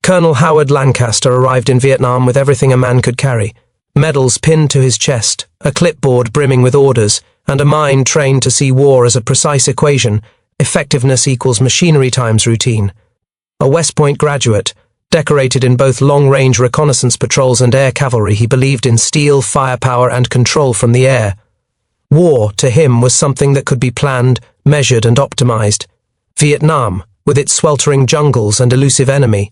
Colonel Howard Lancaster arrived in Vietnam with everything a man could carry: medals pinned to his chest, a clipboard brimming with orders, and a mind trained to see war as a precise equation: effectiveness equals machinery times routine. A West Point graduate, decorated in both long-range reconnaissance patrols and air cavalry, he believed in steel, firepower, and control from the air. War, to him, was something that could be planned, measured, and optimized. Vietnam, with its sweltering jungles and elusive enemy,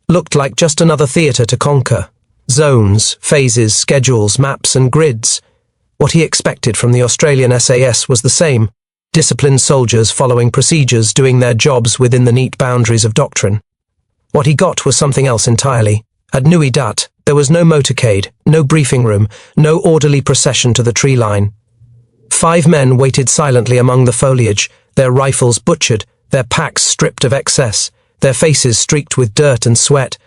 looked like just another theater to conquer. Zones, phases, schedules, maps, and grids. What he expected from the Australian SAS was the same: disciplined soldiers following procedures, doing their jobs within the neat boundaries of doctrine. What he got was something else entirely. At Nui Dat, there was no motorcade, no briefing room, no orderly procession to the tree line. 5 men waited silently among the foliage, their rifles butchered, their packs stripped of excess, their faces streaked with dirt and sweat.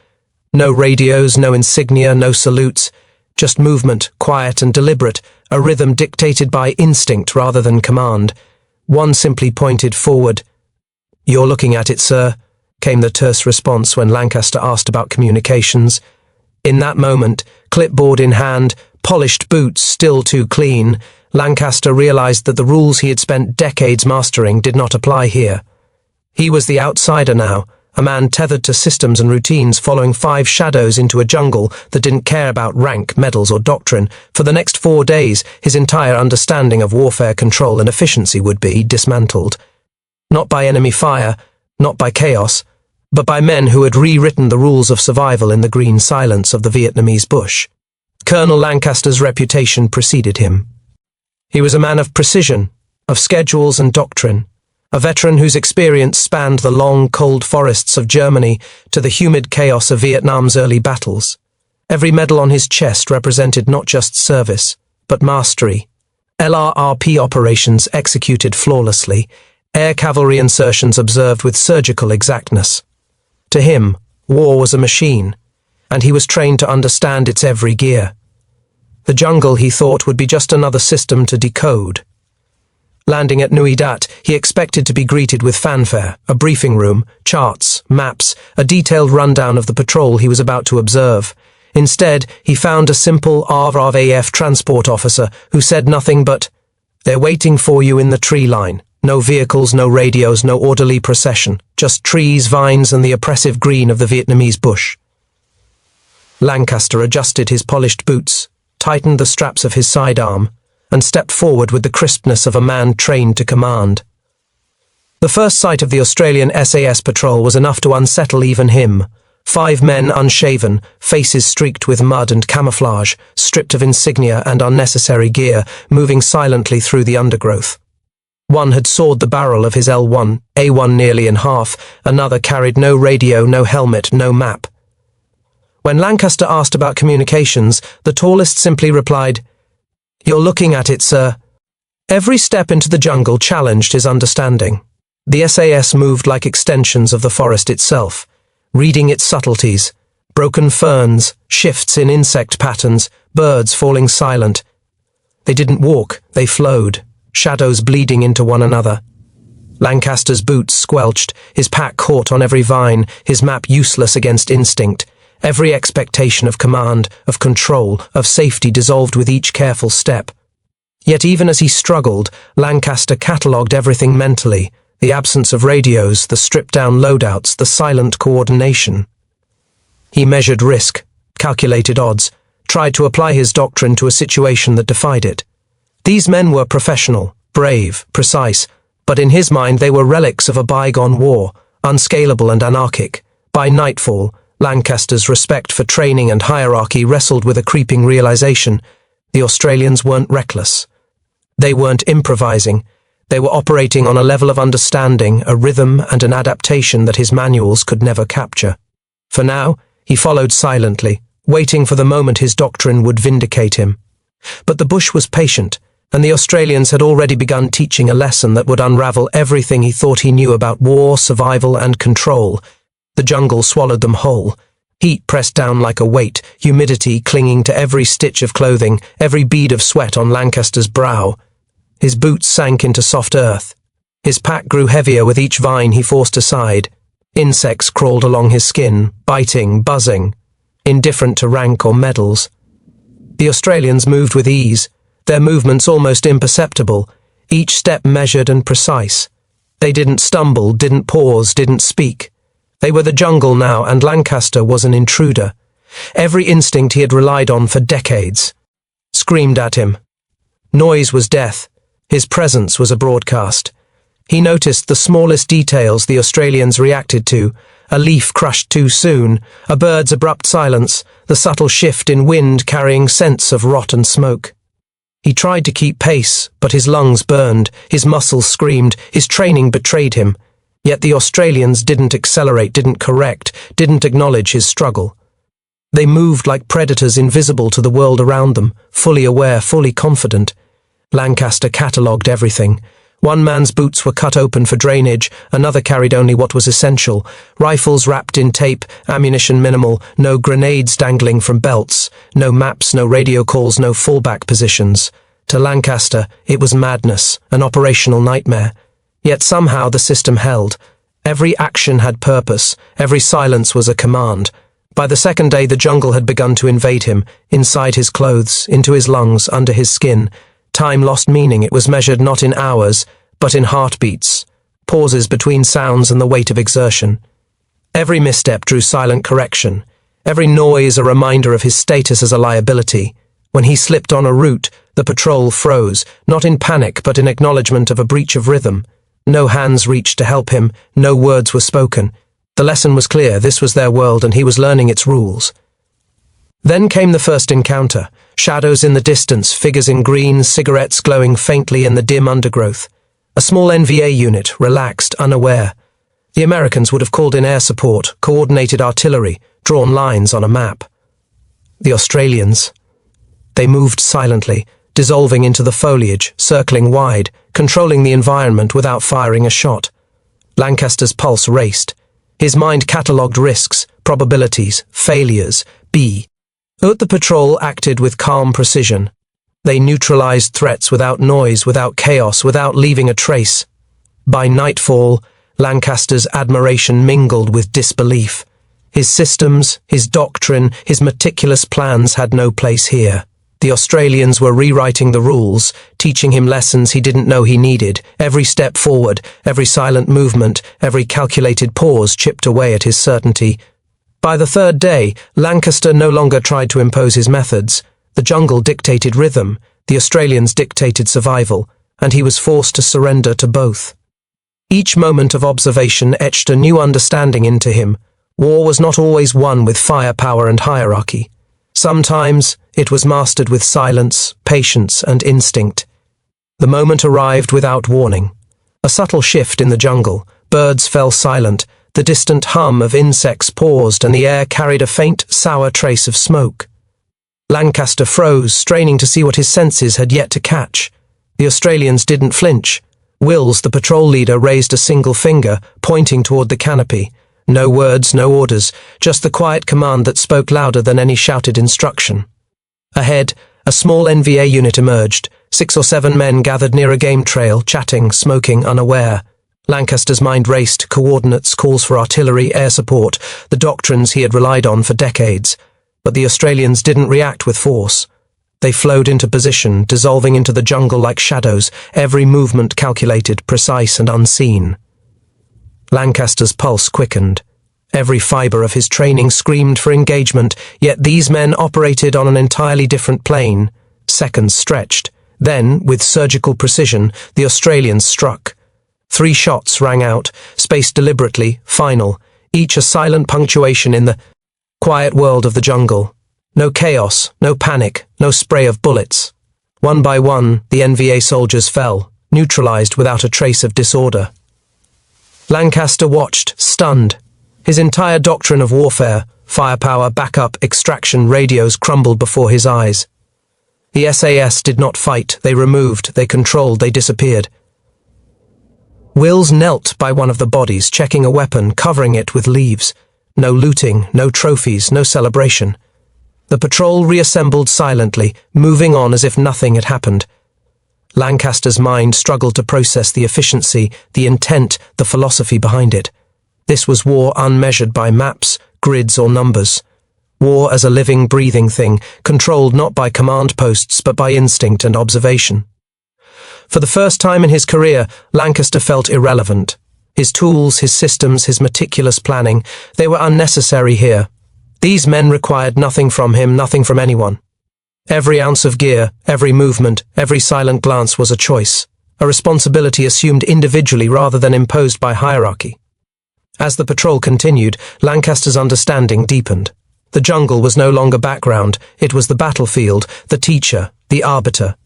No radios, no insignia, no salutes, just movement, quiet and deliberate, a rhythm dictated by instinct rather than command. One simply pointed forward. "You're looking at it, sir," came the terse response when Lancaster asked about communications. In that moment, clipboard in hand, polished boots still too clean, Lancaster realized that the rules he had spent decades mastering did not apply here. He was the outsider now, a man tethered to systems and routines, following 5 shadows into a jungle that didn't care about rank, medals, or doctrine. For the next 4 days, his entire understanding of warfare control and efficiency would be dismantled. Not by enemy fire, not by chaos, but by men who had rewritten the rules of survival in the green silence of the Vietnamese bush. Colonel Lancaster's reputation preceded him. He was a man of precision, of schedules and doctrine, a veteran whose experience spanned the long, cold forests of Germany to the humid chaos of Vietnam's early battles. Every medal on his chest represented not just service, but mastery. LRRP operations executed flawlessly, air cavalry insertions observed with surgical exactness. To him, war was a machine, and he was trained to understand its every gear. The jungle, he thought, would be just another system to decode. Landing at Nui Dat, he expected to be greeted with fanfare, a briefing room, charts, maps, a detailed rundown of the patrol he was about to observe. Instead, he found a simple RAF transport officer who said nothing but, "They're waiting for you in the tree line." No vehicles, no radios, no orderly procession, just trees, vines, and the oppressive green of the Vietnamese bush. Lancaster adjusted his polished boots, tightened the straps of his sidearm, and stepped forward with the crispness of a man trained to command. The first sight of the Australian SAS patrol was enough to unsettle even him. 5 men unshaven, faces streaked with mud and camouflage, stripped of insignia and unnecessary gear, moving silently through the undergrowth. One had sawed the barrel of his L1, A1 nearly in half, another carried no radio, no helmet, no map. When Lancaster asked about communications, the tallest simply replied, "You're looking at it, sir." Every step into the jungle challenged his understanding. The SAS moved like extensions of the forest itself, reading its subtleties: broken ferns, shifts in insect patterns, birds falling silent. They didn't walk, they flowed, shadows bleeding into one another. Lancaster's boots squelched, his pack caught on every vine, his map useless against instinct. Every expectation of command, of control, of safety dissolved with each careful step. Yet even as he struggled, Lancaster catalogued everything mentally: the absence of radios, the stripped-down loadouts, the silent coordination. He measured risk, calculated odds, tried to apply his doctrine to a situation that defied it. These men were professional, brave, precise, but in his mind they were relics of a bygone war, unscalable and anarchic. By nightfall, Lancaster's respect for training and hierarchy wrestled with a creeping realization: the Australians weren't reckless. They weren't improvising. They were operating on a level of understanding, a rhythm and an adaptation that his manuals could never capture. For now, he followed silently, waiting for the moment his doctrine would vindicate him. But the bush was patient, and the Australians had already begun teaching a lesson that would unravel everything he thought he knew about war, survival, and control. The jungle swallowed them whole. Heat pressed down like a weight, humidity clinging to every stitch of clothing, every bead of sweat on Lancaster's brow. His boots sank into soft earth. His pack grew heavier with each vine he forced aside. Insects crawled along his skin, biting, buzzing, indifferent to rank or medals. The Australians moved with ease, their movements almost imperceptible, each step measured and precise. They didn't stumble, didn't pause, didn't speak. They were the jungle now, and Lancaster was an intruder. Every instinct he had relied on for decades screamed at him. Noise was death. His presence was a broadcast. He noticed the smallest details the Australians reacted to: a leaf crushed too soon, a bird's abrupt silence, the subtle shift in wind carrying scents of rot and smoke. He tried to keep pace, but his lungs burned, his muscles screamed, his training betrayed him. Yet the Australians didn't accelerate, didn't correct, didn't acknowledge his struggle. They moved like predators invisible to the world around them, fully aware, fully confident. Lancaster catalogued everything. One man's boots were cut open for drainage, another carried only what was essential. Rifles wrapped in tape, ammunition minimal, no grenades dangling from belts, no maps, no radio calls, no fallback positions. To Lancaster, it was madness, an operational nightmare. Yet somehow the system held. Every action had purpose, every silence was a command. By the second day the jungle had begun to invade him, inside his clothes, into his lungs, under his skin. Time lost meaning. It was measured not in hours, but in heartbeats, pauses between sounds and the weight of exertion. Every misstep drew silent correction, every noise a reminder of his status as a liability. When he slipped on a route, the patrol froze, not in panic but in acknowledgement of a breach of rhythm. No hands reached to help him, no words were spoken. The lesson was clear: this was their world and he was learning its rules. Then came the first encounter. Shadows in the distance, figures in green, cigarettes glowing faintly in the dim undergrowth. A small NVA unit, relaxed, unaware. The Americans would have called in air support, coordinated artillery, drawn lines on a map. The Australians. They moved silently, dissolving into the foliage, circling wide, controlling the environment without firing a shot. Lancaster's pulse raced. His mind catalogued risks, probabilities, failures. The patrol acted with calm precision. They neutralized threats without noise, without chaos, without leaving a trace. By nightfall, Lancaster's admiration mingled with disbelief. His systems, his doctrine, his meticulous plans had no place here. The Australians were rewriting the rules, teaching him lessons he didn't know he needed. Every step forward, every silent movement, every calculated pause chipped away at his certainty. By the third day, Lancaster no longer tried to impose his methods. The jungle dictated rhythm, the Australians dictated survival, and he was forced to surrender to both. Each moment of observation etched a new understanding into him. War was not always won with firepower and hierarchy. Sometimes it was mastered with silence, patience, and instinct. The moment arrived without warning. A subtle shift in the jungle. Birds fell silent. The distant hum of insects paused, and the air carried a faint, sour trace of smoke. Lancaster froze, straining to see what his senses had yet to catch. The Australians didn't flinch. Wills, the patrol leader, raised a single finger, pointing toward the canopy. No words, no orders, just the quiet command that spoke louder than any shouted instruction. Ahead, a small NVA unit emerged. 6 or 7 men gathered near a game trail, chatting, smoking, unaware. Lancaster's mind raced, coordinates, calls for artillery, air support, the doctrines he had relied on for decades. But the Australians didn't react with force. They flowed into position, dissolving into the jungle like shadows, every movement calculated, precise and unseen. Lancaster's pulse quickened. Every fibre of his training screamed for engagement, yet these men operated on an entirely different plane. Seconds stretched. Then, with surgical precision, the Australians struck. 3 shots rang out, spaced deliberately, final, each a silent punctuation in the quiet world of the jungle. No chaos, no panic, no spray of bullets. One by one, the NVA soldiers fell, neutralized without a trace of disorder. Lancaster watched, stunned. His entire doctrine of warfare, firepower, backup, extraction, radios crumbled before his eyes. The SAS did not fight, they removed, they controlled, they disappeared. Wills knelt by one of the bodies, checking a weapon, covering it with leaves. No looting, no trophies, no celebration. The patrol reassembled silently, moving on as if nothing had happened. Lancaster's mind struggled to process the efficiency, the intent, the philosophy behind it. This was war unmeasured by maps, grids, or numbers. War as a living, breathing thing, controlled not by command posts but by instinct and observation. For the first time in his career, Lancaster felt irrelevant. His tools, his systems, his meticulous planning, they were unnecessary here. These men required nothing from him, nothing from anyone. Every ounce of gear, every movement, every silent glance was a choice, a responsibility assumed individually rather than imposed by hierarchy. As the patrol continued, Lancaster's understanding deepened. The jungle was no longer background, it was the battlefield, the teacher, the arbiter.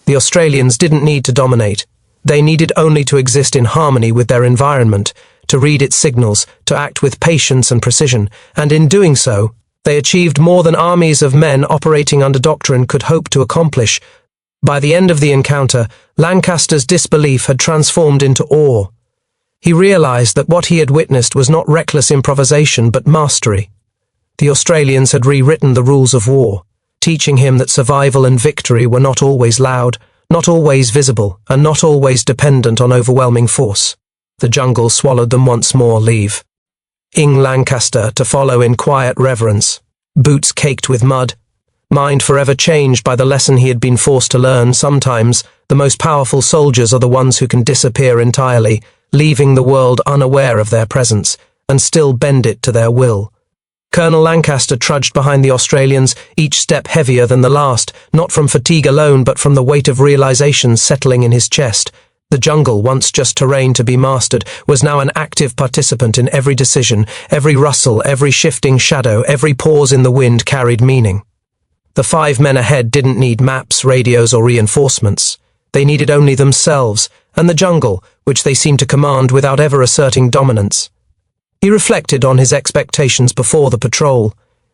The Australians didn't need to dominate. They needed only to exist in harmony with their environment, to read its signals, to act with patience and precision, and in doing so, they achieved more than armies of men operating under doctrine could hope to accomplish. By the end of the encounter, Lancaster's disbelief had transformed into awe. He realized that what he had witnessed was not reckless improvisation but mastery. The Australians had rewritten the rules of war, teaching him that survival and victory were not always loud, not always visible, and not always dependent on overwhelming force. The jungle swallowed them once more, leave Lancaster to follow in quiet reverence, boots caked with mud, mind forever changed by the lesson he had been forced to learn. Sometimes, the most powerful soldiers are the ones who can disappear entirely, leaving the world unaware of their presence, and still bend it to their will. Colonel Lancaster trudged behind the Australians, each step heavier than the last, not from fatigue alone but from the weight of realization settling in his chest. The jungle, once just terrain to be mastered, was now an active participant in every decision, every rustle, every shifting shadow, every pause in the wind carried meaning. The 5 men ahead didn't need maps, radios, or reinforcements. They needed only themselves, and the jungle, which they seemed to command without ever asserting dominance. He reflected on his expectations before the patrol.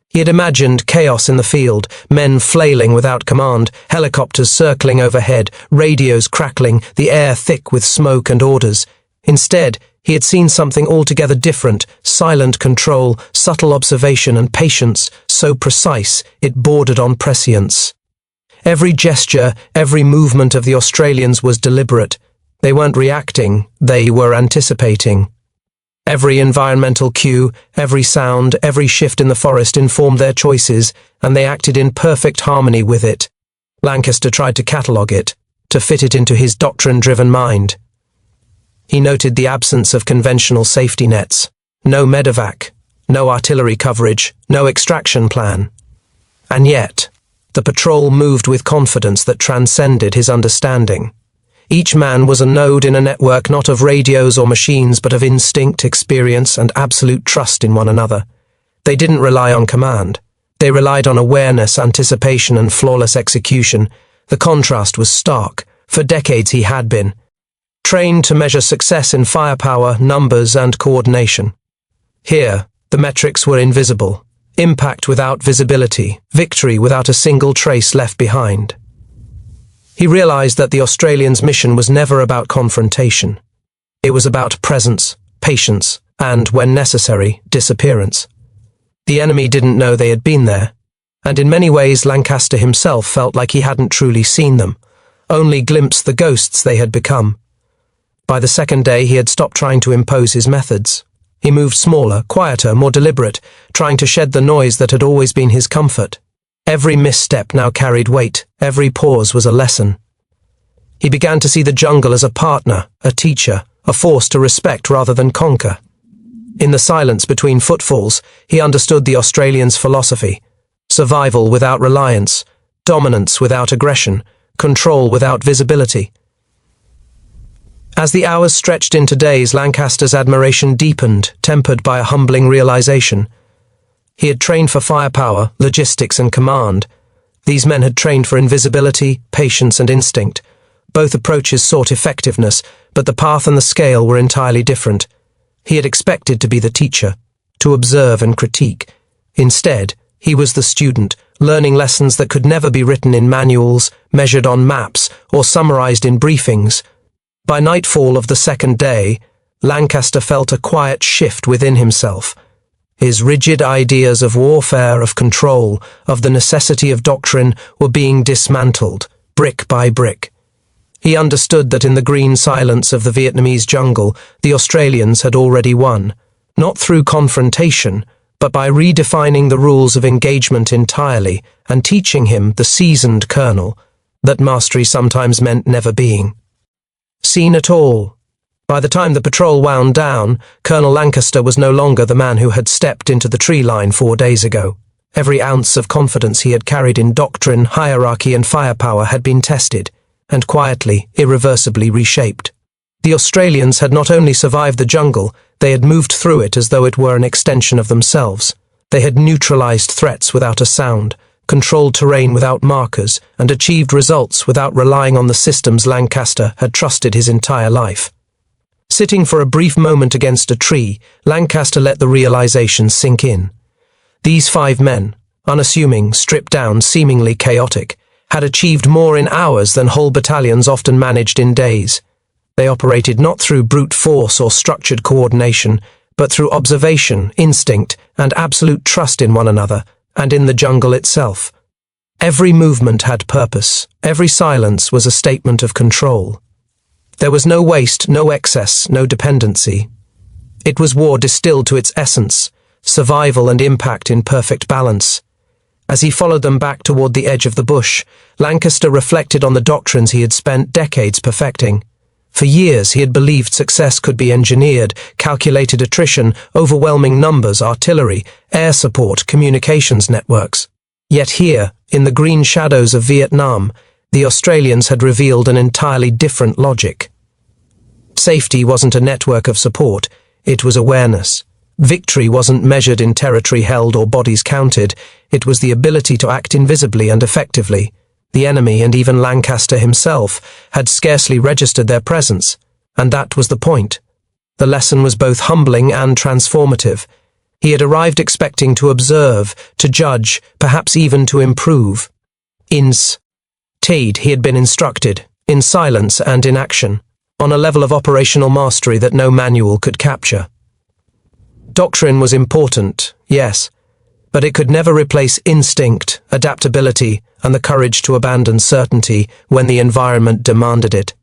He had imagined chaos in the field, men flailing without command, helicopters circling overhead, radios crackling, the air thick with smoke and orders. Instead, he had seen something altogether different, silent control, subtle observation and patience, so precise it bordered on prescience. Every gesture, every movement of the Australians was deliberate. They weren't reacting, they were anticipating. Every environmental cue, every sound, every shift in the forest informed their choices, and they acted in perfect harmony with it. Lancaster tried to catalogue it, to fit it into his doctrine-driven mind. He noted the absence of conventional safety nets, no medevac, no artillery coverage, no extraction plan. And yet, the patrol moved with confidence that transcended his understanding. Each man was a node in a network not of radios or machines but of instinct, experience, and absolute trust in one another. They didn't rely on command. They relied on awareness, anticipation, and flawless execution. The contrast was stark. For decades he had been trained to measure success in firepower, numbers, and coordination. Here, the metrics were invisible. Impact without visibility, victory without a single trace left behind. He realized that the Australians' mission was never about confrontation. It was about presence, patience, and, when necessary, disappearance. The enemy didn't know they had been there, and in many ways Lancaster himself felt like he hadn't truly seen them, only glimpsed the ghosts they had become. By the second day he had stopped trying to impose his methods. He moved smaller, quieter, more deliberate, trying to shed the noise that had always been his comfort. Every misstep now carried weight, every pause was a lesson. He began to see the jungle as a partner, a teacher, a force to respect rather than conquer. In the silence between footfalls, he understood the Australians' philosophy: survival without reliance, dominance without aggression, control without visibility. As the hours stretched into days, Lancaster's admiration deepened, tempered by a humbling realization. He had trained for firepower, logistics, and command. These men had trained for invisibility, patience, and instinct. Both approaches sought effectiveness, but the path and the scale were entirely different. He had expected to be the teacher, to observe and critique. Instead, he was the student, learning lessons that could never be written in manuals, measured on maps, or summarized in briefings. By nightfall of the second day, Lancaster felt a quiet shift within himself. His rigid ideas of warfare, of control, of the necessity of doctrine were being dismantled, brick by brick. He understood that in the green silence of the Vietnamese jungle, the Australians had already won. not through confrontation, but by redefining the rules of engagement entirely and teaching him, the seasoned colonel, that mastery sometimes meant never being seen at all. By the time the patrol wound down, Colonel Lancaster was no longer the man who had stepped into the tree line 4 days ago. Every ounce of confidence he had carried in doctrine, hierarchy, and firepower had been tested, and quietly, irreversibly reshaped. The Australians had not only survived the jungle, they had moved through it as though it were an extension of themselves. They had neutralized threats without a sound, controlled terrain without markers, and achieved results without relying on the systems Lancaster had trusted his entire life. Sitting for a brief moment against a tree, Lancaster let the realization sink in. These 5 men, unassuming, stripped down, seemingly chaotic, had achieved more in hours than whole battalions often managed in days. They operated not through brute force or structured coordination, but through observation, instinct, and absolute trust in one another, and in the jungle itself. Every movement had purpose. Every silence was a statement of control. There was no waste, no excess, no dependency. It was war distilled to its essence, survival and impact in perfect balance. As he followed them back toward the edge of the bush, Lancaster reflected on the doctrines he had spent decades perfecting. For years he had believed success could be engineered, calculated attrition, overwhelming numbers, artillery, air support, communications networks. Yet here, in the green shadows of Vietnam, the Australians had revealed an entirely different logic. Safety wasn't a network of support, it was awareness. Victory wasn't measured in territory held or bodies counted, it was the ability to act invisibly and effectively. The enemy, and even Lancaster himself, had scarcely registered their presence, and that was the point. The lesson was both humbling and transformative. He had arrived expecting to observe, to judge, perhaps even to improve. Instead, he had been instructed, in silence and in action, on a level of operational mastery that no manual could capture. Doctrine was important, yes, but it could never replace instinct, adaptability, and the courage to abandon certainty when the environment demanded it.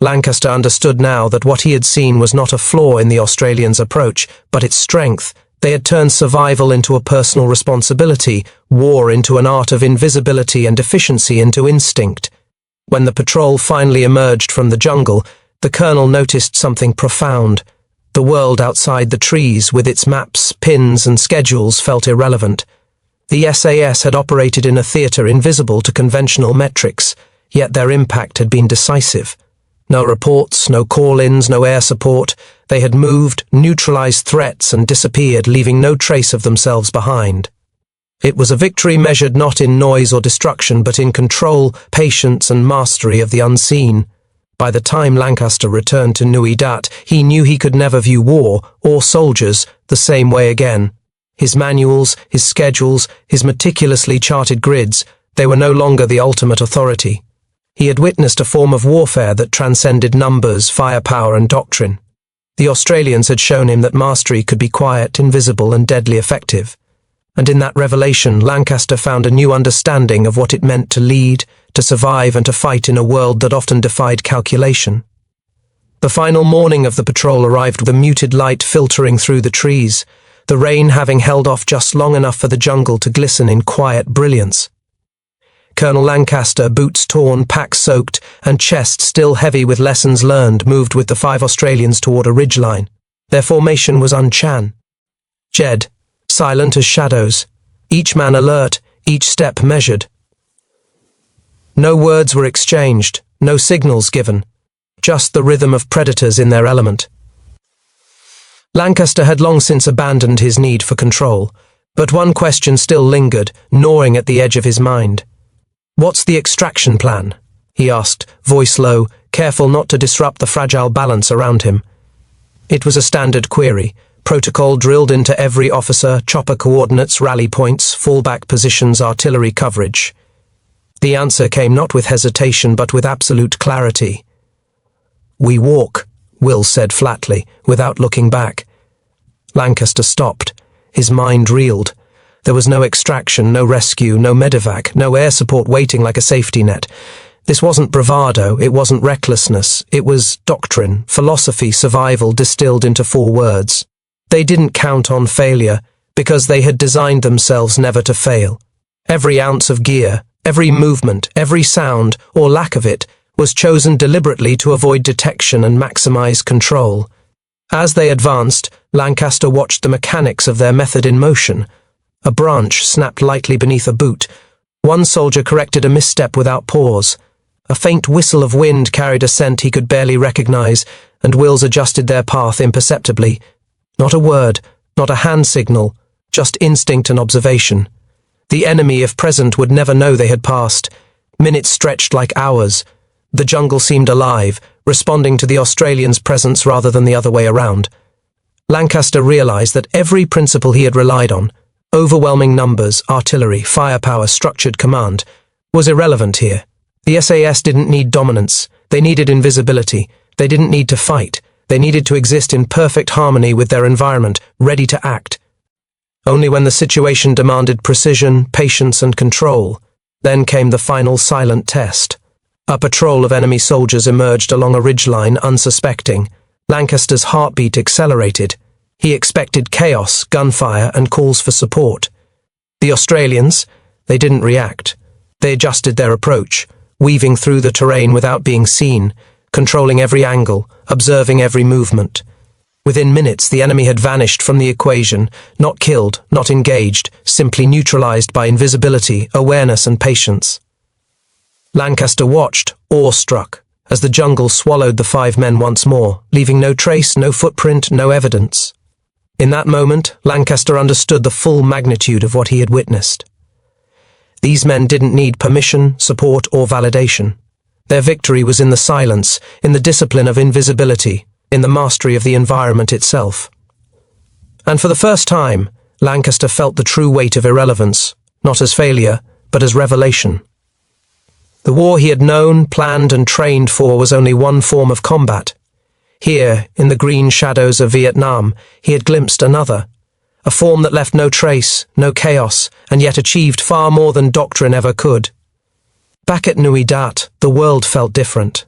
Lancaster understood now that what he had seen was not a flaw in the Australians' approach, but its strength. They had turned survival into a personal responsibility, war into an art of invisibility, and efficiency into instinct. When the patrol finally emerged from the jungle, the colonel noticed something profound. The world outside the trees, with its maps, pins, and schedules, felt irrelevant. The SAS had operated in a theatre invisible to conventional metrics, yet their impact had been decisive. No reports, no call-ins, no air support. They had moved, neutralized threats, and disappeared, leaving no trace of themselves behind. It was a victory measured not in noise or destruction, but in control, patience, and mastery of the unseen. By the time Lancaster returned to Nui Dat, he knew he could never view war, or soldiers, the same way again. His manuals, his schedules, his meticulously charted grids, they were no longer the ultimate authority. He had witnessed a form of warfare that transcended numbers, firepower, and doctrine. The Australians had shown him that mastery could be quiet, invisible, and deadly effective. And in that revelation, Lancaster found a new understanding of what it meant to lead, to survive, and to fight in a world that often defied calculation. The final morning of the patrol arrived with a muted light filtering through the trees, the rain having held off just long enough for the jungle to glisten in quiet brilliance. Colonel Lancaster, boots torn, pack soaked, and chest still heavy with lessons learned, moved with the 5 Australians toward a ridgeline. Their formation was unchan. Jed, silent as shadows, each man alert, each step measured. No words were exchanged, no signals given, just the rhythm of predators in their element. Lancaster had long since abandoned his need for control, but one question still lingered, gnawing at the edge of his mind. "What's the extraction plan?" he asked, voice low, careful not to disrupt the fragile balance around him. It was a standard query, protocol drilled into every officer, chopper coordinates, rally points, fallback positions, artillery coverage. The answer came not with hesitation but with absolute clarity. "We walk," Will said flatly, without looking back. Lancaster stopped. His mind reeled. There was no extraction, no rescue, no medevac, no air support waiting like a safety net. This wasn't bravado, it wasn't recklessness, it was doctrine, philosophy, survival distilled into 4 words. They didn't count on failure, because they had designed themselves never to fail. Every ounce of gear, every movement, every sound, or lack of it, was chosen deliberately to avoid detection and maximize control. As they advanced, Lancaster watched the mechanics of their method in motion. A branch snapped lightly beneath a boot. One soldier corrected a misstep without pause. A faint whistle of wind carried a scent he could barely recognize, and Wills adjusted their path imperceptibly. Not a word, not a hand signal, just instinct and observation. The enemy, if present, would never know they had passed. Minutes stretched like hours. The jungle seemed alive, responding to the Australians' presence rather than the other way around. Lancaster realized that every principle he had relied on, overwhelming numbers, artillery, firepower, structured command, was irrelevant here. The SAS didn't need dominance. They needed invisibility. They didn't need to fight. They needed to exist in perfect harmony with their environment, ready to act. Only when the situation demanded precision, patience, and control, then came the final silent test. A patrol of enemy soldiers emerged along a ridgeline unsuspecting. Lancaster's heartbeat accelerated. He expected chaos, gunfire, and calls for support. The Australians, they didn't react. They adjusted their approach, weaving through the terrain without being seen, controlling every angle, observing every movement. Within minutes, the enemy had vanished from the equation, not killed, not engaged, simply neutralized by invisibility, awareness, and patience. Lancaster watched, awestruck, as the jungle swallowed the 5 men once more, leaving no trace, no footprint, no evidence. In that moment, Lancaster understood the full magnitude of what he had witnessed. These men didn't need permission, support, or validation. Their victory was in the silence, in the discipline of invisibility, in the mastery of the environment itself. And for the first time, Lancaster felt the true weight of irrelevance, not as failure, but as revelation. The war he had known, planned, and trained for was only one form of combat. Here, in the green shadows of Vietnam, he had glimpsed another, a form that left no trace, no chaos, and yet achieved far more than doctrine ever could. Back at Nui Dat, the world felt different.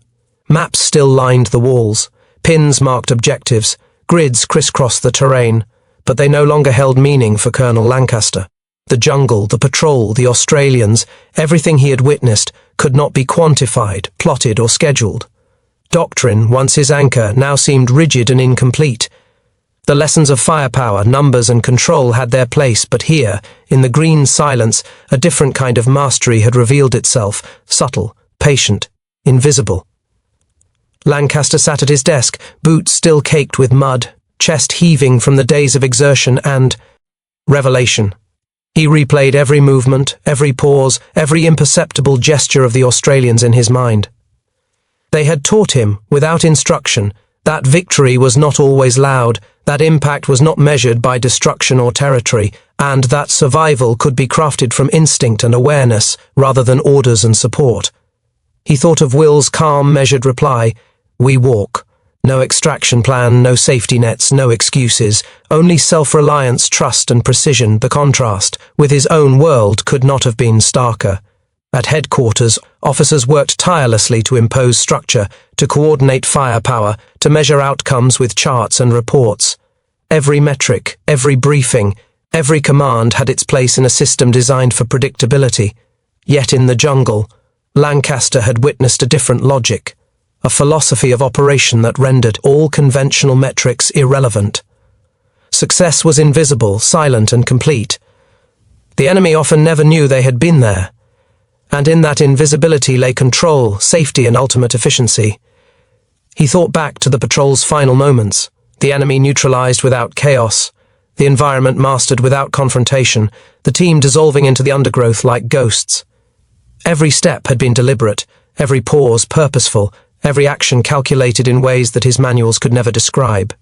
Maps still lined the walls, pins marked objectives, grids crisscrossed the terrain, but they no longer held meaning for Colonel Lancaster. The jungle, the patrol, the Australians, everything he had witnessed could not be quantified, plotted, or scheduled. Doctrine, once his anchor, now seemed rigid and incomplete. The lessons of firepower, numbers, and control had their place, but here, in the green silence, a different kind of mastery had revealed itself, subtle, patient, invisible. Lancaster sat at his desk, boots still caked with mud, chest heaving from the days of exertion and revelation. He replayed every movement, every pause, every imperceptible gesture of the Australians in his mind. They had taught him, without instruction, that victory was not always loud, that impact was not measured by destruction or territory, and that survival could be crafted from instinct and awareness rather than orders and support. He thought of Will's calm, measured reply, "We walk. No extraction plan, no safety nets, no excuses, only self-reliance, trust, and precision." The contrast with his own world could not have been starker. At headquarters, officers worked tirelessly to impose structure, to coordinate firepower, to measure outcomes with charts and reports. Every metric, every briefing, every command had its place in a system designed for predictability. Yet in the jungle, Lancaster had witnessed a different logic, a philosophy of operation that rendered all conventional metrics irrelevant. Success was invisible, silent, and complete. The enemy often never knew they had been there. And in that invisibility lay control, safety, and ultimate efficiency. He thought back to the patrol's final moments, the enemy neutralized without chaos, the environment mastered without confrontation, the team dissolving into the undergrowth like ghosts. Every step had been deliberate, every pause purposeful, every action calculated in ways that his manuals could never describe.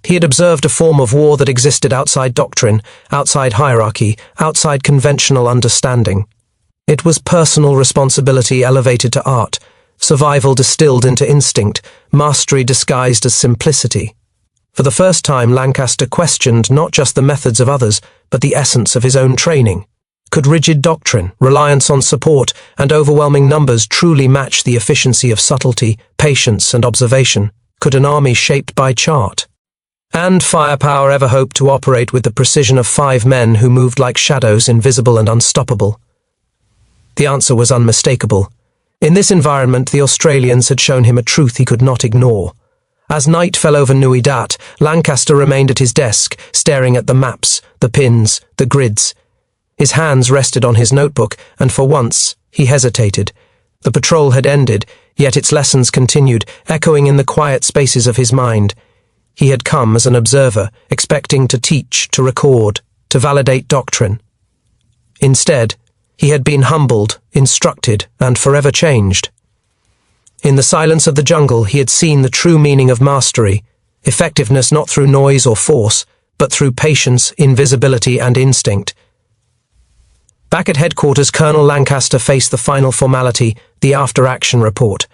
He had observed a form of war that existed outside doctrine, outside hierarchy, outside conventional understanding. It was personal responsibility elevated to art, survival distilled into instinct, mastery disguised as simplicity. For the first time, Lancaster questioned not just the methods of others, but the essence of his own training. Could rigid doctrine, reliance on support, and overwhelming numbers truly match the efficiency of subtlety, patience, and observation? Could an army shaped by chart? And firepower ever hoped to operate with the precision of 5 men who moved like shadows, invisible and unstoppable? The answer was unmistakable. In this environment, the Australians had shown him a truth he could not ignore. As night fell over Nui Dat, Lancaster remained at his desk, staring at the maps, the pins, the grids. His hands rested on his notebook, and for once, he hesitated. The patrol had ended, yet its lessons continued, echoing in the quiet spaces of his mind. He had come as an observer, expecting to teach, to record, to validate doctrine. Instead, he had been humbled, instructed, and forever changed. In the silence of the jungle, he had seen the true meaning of mastery, effectiveness not through noise or force, but through patience, invisibility, and instinct. Back at headquarters, Colonel Lancaster faced the final formality, the after-action report.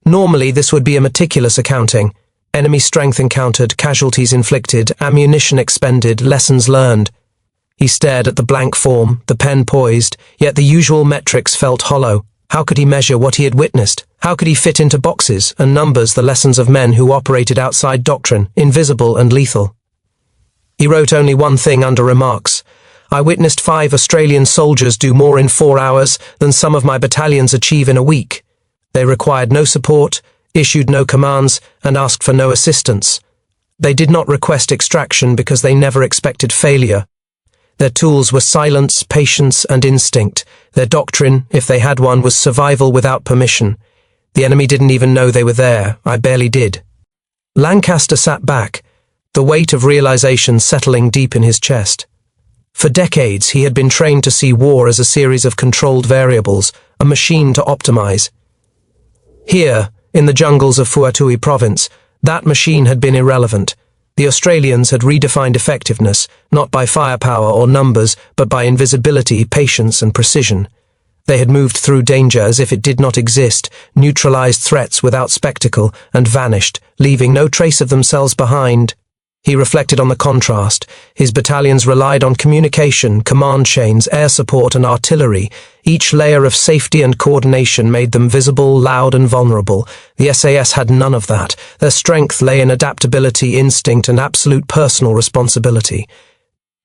Normally, this would be a meticulous accounting. Enemy strength encountered, casualties inflicted, ammunition expended, lessons learned. He stared at the blank form, the pen poised, yet the usual metrics felt hollow. How could he measure what he had witnessed? How could he fit into boxes and numbers the lessons of men who operated outside doctrine, invisible and lethal? He wrote only one thing under remarks. I witnessed 5 Australian soldiers do more in 4 hours than some of my battalions achieve in a week. They required no support, issued no commands, and asked for no assistance. They did not request extraction because they never expected failure. Their tools were silence, patience, and instinct. Their doctrine, if they had one, was survival without permission. The enemy didn't even know they were there. I barely did. Lancaster sat back, the weight of realization settling deep in his chest. For decades, he had been trained to see war as a series of controlled variables, a machine to optimize. Here, in the jungles of Fuatui province, that machine had been irrelevant. The Australians had redefined effectiveness, not by firepower or numbers, but by invisibility, patience, and precision. They had moved through danger as if it did not exist, neutralized threats without spectacle, and vanished, leaving no trace of themselves behind. He reflected on the contrast. His battalions relied on communication, command chains, air support, and artillery. Each layer of safety and coordination made them visible, loud, and vulnerable. The SAS had none of that. Their strength lay in adaptability, instinct, and absolute personal responsibility.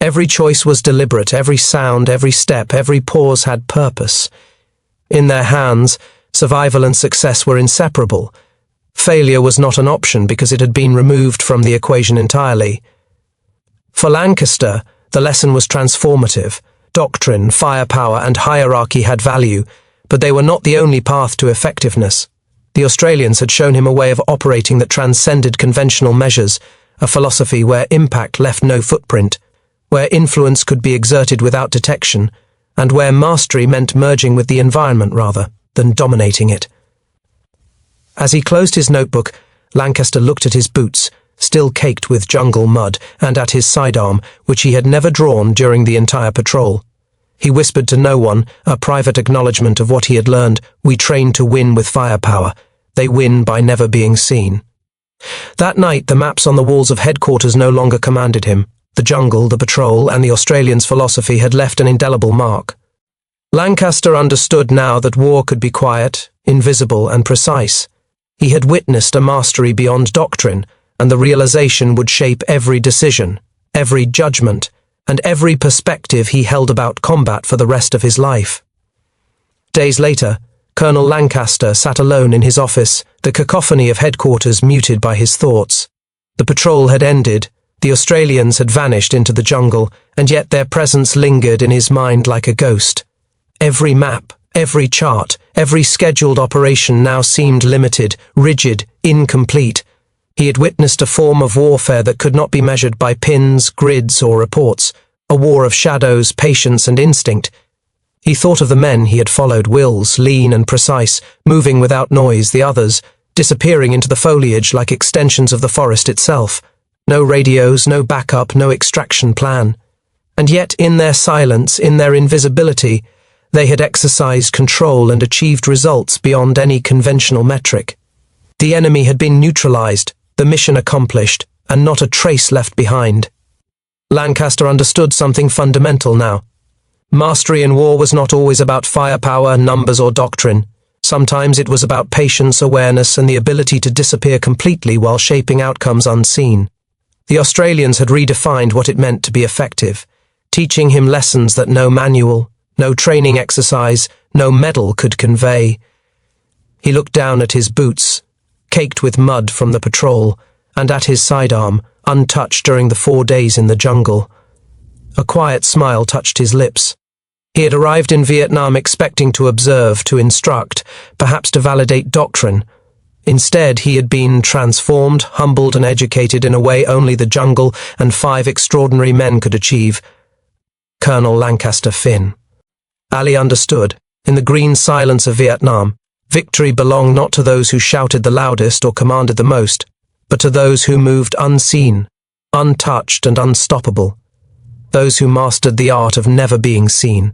Every choice was deliberate, every sound, every step, every pause had purpose. In their hands, survival and success were inseparable. Failure was not an option because it had been removed from the equation entirely. For Lancaster, the lesson was transformative. Doctrine, firepower, and hierarchy had value, but they were not the only path to effectiveness. The Australians had shown him a way of operating that transcended conventional measures, a philosophy where impact left no footprint, where influence could be exerted without detection, and where mastery meant merging with the environment rather than dominating it. As he closed his notebook, Lancaster looked at his boots, still caked with jungle mud, and at his sidearm, which he had never drawn during the entire patrol. He whispered to no one, a private acknowledgement of what he had learned. We train to win with firepower. They win by never being seen. That night, the maps on the walls of headquarters no longer commanded him. The jungle, the patrol, and the Australians' philosophy had left an indelible mark. Lancaster understood now that war could be quiet, invisible, and precise. He had witnessed a mastery beyond doctrine, and the realization would shape every decision, every judgment, and every perspective he held about combat for the rest of his life. Days later, Colonel Lancaster sat alone in his office, the cacophony of headquarters muted by his thoughts. The patrol had ended, the Australians had vanished into the jungle, and yet their presence lingered in his mind like a ghost. Every map, every chart, every scheduled operation now seemed limited, rigid, incomplete. He had witnessed a form of warfare that could not be measured by pins, grids, or reports, a war of shadows, patience, and instinct. He thought of the men he had followed, wills, lean and precise, moving without noise, the others, disappearing into the foliage like extensions of the forest itself. No radios, no backup, no extraction plan. And yet, in their silence, in their invisibility, they had exercised control and achieved results beyond any conventional metric. The enemy had been neutralized, the mission accomplished, and not a trace left behind. Lancaster understood something fundamental now. Mastery in war was not always about firepower, numbers, or doctrine. Sometimes it was about patience, awareness, and the ability to disappear completely while shaping outcomes unseen. The Australians had redefined what it meant to be effective, teaching him lessons that no manual, no training exercise, no medal could convey. He looked down at his boots, caked with mud from the patrol, and at his sidearm, untouched during the 4 days in the jungle. A quiet smile touched his lips. He had arrived in Vietnam expecting to observe, to instruct, perhaps to validate doctrine. Instead, he had been transformed, humbled, and educated in a way only the jungle and 5 extraordinary men could achieve. Colonel Lancaster Finn. Ali understood. In the green silence of Vietnam, victory belonged not to those who shouted the loudest or commanded the most, but to those who moved unseen, untouched, and unstoppable. Those who mastered the art of never being seen.